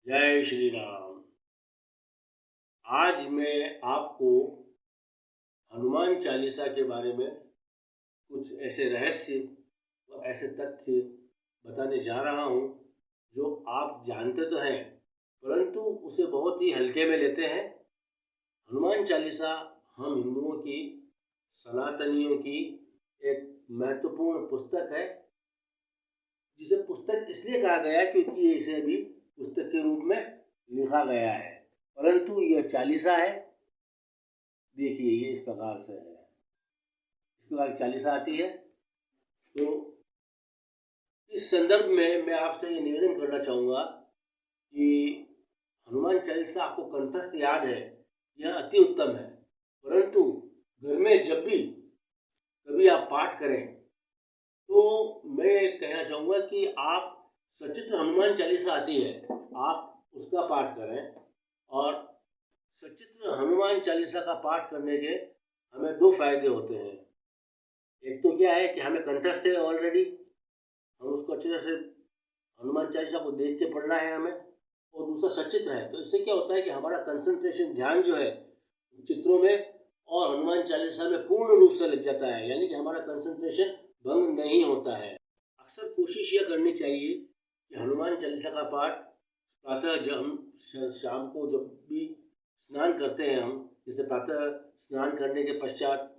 जय श्री राम। आज मैं आपको हनुमान चालीसा के बारे में कुछ ऐसे रहस्य और ऐसे तथ्य बताने जा रहा हूँ जो आप जानते तो हैं, परंतु उसे बहुत ही हल्के में लेते हैं। हनुमान चालीसा हम हिंदुओं की, सनातनियों की एक महत्वपूर्ण पुस्तक है, जिसे पुस्तक इसलिए कहा गया क्योंकि इसे अभी पुस्तक के रूप में लिखा गया है, परंतु यह चालीसा है। देखिए, ये इस प्रकार से है, इस प्रकार चालीसा आती है। तो इस संदर्भ में मैं आपसे ये निवेदन करना चाहूँगा कि हनुमान चालीसा आपको कंठस्थ याद है, यह अति उत्तम है, परंतु घर में जब भी कभी आप पाठ करें तो मैं कहना चाहूँगा कि आप सचित्र हनुमान चालीसा आती है, आप उसका पाठ करें। और सचित्र हनुमान चालीसा का पाठ करने के हमें दो फायदे होते हैं। एक तो क्या है कि हमें कंठस्थ है ऑलरेडी, हम उसको अच्छी तरह से हनुमान चालीसा को देख के पढ़ना है हमें, और दूसरा सचित्र है। तो इससे क्या होता है कि हमारा कंसंट्रेशन, ध्यान जो है चित्रों में और हनुमान चालीसा में पूर्ण रूप से लग जाता है, यानी कि हमारा कंसंट्रेशन भंग नहीं होता है। अक्सर कोशिश यह करनी चाहिए कि हनुमान चालीसा का पाठ प्रातः जब हम शाम को जब भी स्नान करते हैं, हम जैसे प्रातः स्नान करने के पश्चात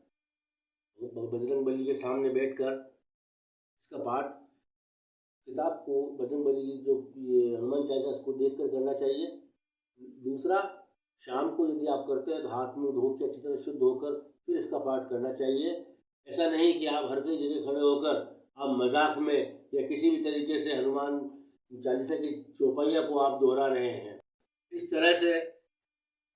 बजरंग बली के सामने बैठकर इसका पाठ, किताब को बजरंग बली की जो ये हनुमान चालीसा इसको देखकर करना चाहिए। दूसरा, शाम को यदि आप करते हैं तो हाथ मुंह धो के अच्छी तरह शुद्ध होकर फिर इसका पाठ करना चाहिए। ऐसा नहीं कि आप हर कई जगह खड़े होकर आप मजाक में या किसी भी तरीके से हनुमान चालीसा की चौपाइयाँ को आप दोहरा रहे हैं। इस तरह से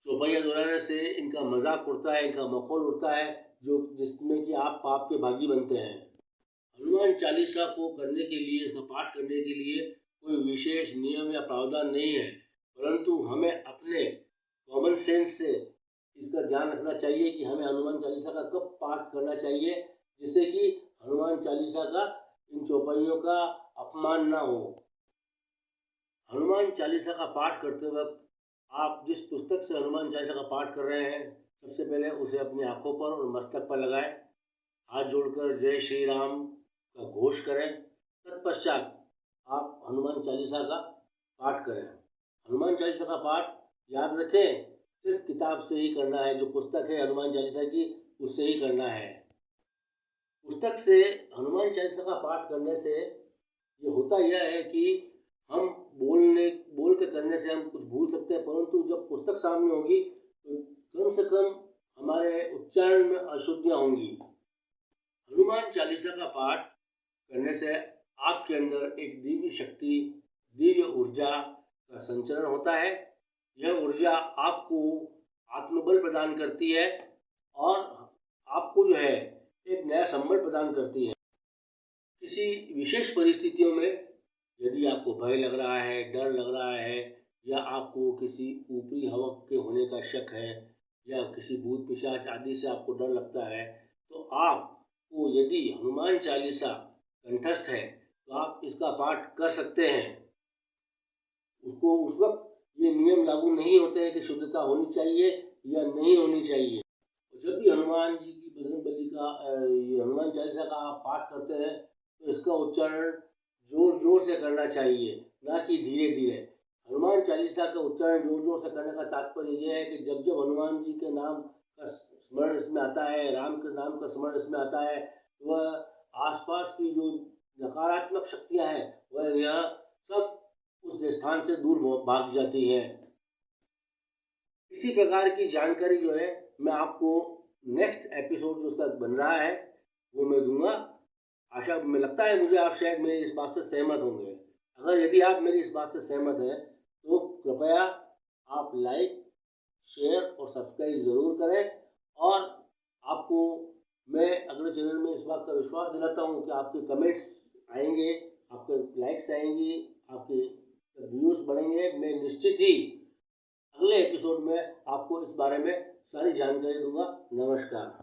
चौपाइयाँ दोहराने से इनका मजाक उड़ता है, इनका मखौल उड़ता है, जिसमें कि आप पाप के भागी बनते हैं। हनुमान चालीसा को करने के लिए, इसका पाठ करने के लिए कोई विशेष नियम या प्रावधान नहीं है, परंतु हमें अपने कॉमन सेंस से इसका ध्यान रखना चाहिए कि हमें हनुमान चालीसा का कब पाठ करना चाहिए, जिससे कि हनुमान चालीसा का, इन चौपाइयों का अपमान ना हो। हनुमान चालीसा का पाठ करते वक्त आप जिस पुस्तक से हनुमान चालीसा का पाठ कर रहे हैं, सबसे पहले उसे अपनी आंखों पर और मस्तक पर लगाएं, हाथ जोड़कर जय श्री राम का घोष करें। तत्पश्चात आप हनुमान चालीसा का पाठ करें। हनुमान चालीसा का पाठ याद रखें, सिर्फ किताब से ही करना है, जो पुस्तक है हनुमान चालीसा की उससे ही करना है। पुस्तक से हनुमान चालीसा का पाठ करने से ये होता यह है कि हम बोल के करने से हम कुछ भूल सकते हैं, परंतु जब पुस्तक सामने होगी तो कम से कम हमारे उच्चारण में अशुद्धियाँ होंगी। हनुमान चालीसा का पाठ करने से आपके अंदर एक दिव्य शक्ति, दिव्य ऊर्जा का संचरण होता है। यह ऊर्जा आपको आत्मबल प्रदान करती है और आपको जो है एक नया संबल प्रदान करती है। किसी विशेष परिस्थितियों में यदि आपको भय लग रहा है, डर लग रहा है, या आपको किसी ऊपरी हवक के होने का शक है, या किसी भूत पिशाच आदि से आपको डर लगता है, तो आपको यदि हनुमान चालीसा कंठस्थ है तो आप इसका पाठ कर सकते हैं। उसको उस वक्त ये नियम लागू नहीं होते हैं कि शुद्धता होनी चाहिए या नहीं होनी चाहिए। जब भी हनुमान जी की, बजरंग बली का हनुमान चालीसा का आप पाठ करते हैं तो इसका उच्चारण जोर जोर से करना चाहिए, ना कि धीरे धीरे। हनुमान चालीसा का उच्चारण जोर जोर से करने का तात्पर्य यह है कि जब जब हनुमान जी के नाम का स्मरण इसमें आता है, राम के नाम का स्मरण इसमें आता है, वह आसपास की जो नकारात्मक शक्तियाँ हैं वह यह सब उस स्थान से दूर भाग जाती है। इसी प्रकार की जानकारी जो है मैं आपको नेक्स्ट एपिसोड जो उसका बन रहा है वो मैं दूंगा। आशा में लगता है मुझे आप शायद मेरी इस बात से सहमत होंगे। अगर यदि आप मेरी इस बात से सहमत हैं तो कृपया आप लाइक, शेयर और सब्सक्राइब ज़रूर करें। और आपको मैं अगले चैनल में इस बात का विश्वास दिलाता हूँ कि आपके कमेंट्स आएंगे, आपके लाइक्स आएंगी, आपके व्यूज़ बढ़ेंगे। मैं निश्चित ही अगले एपिसोड में आपको इस बारे में सारी जानकारी दूंगा। नमस्कार।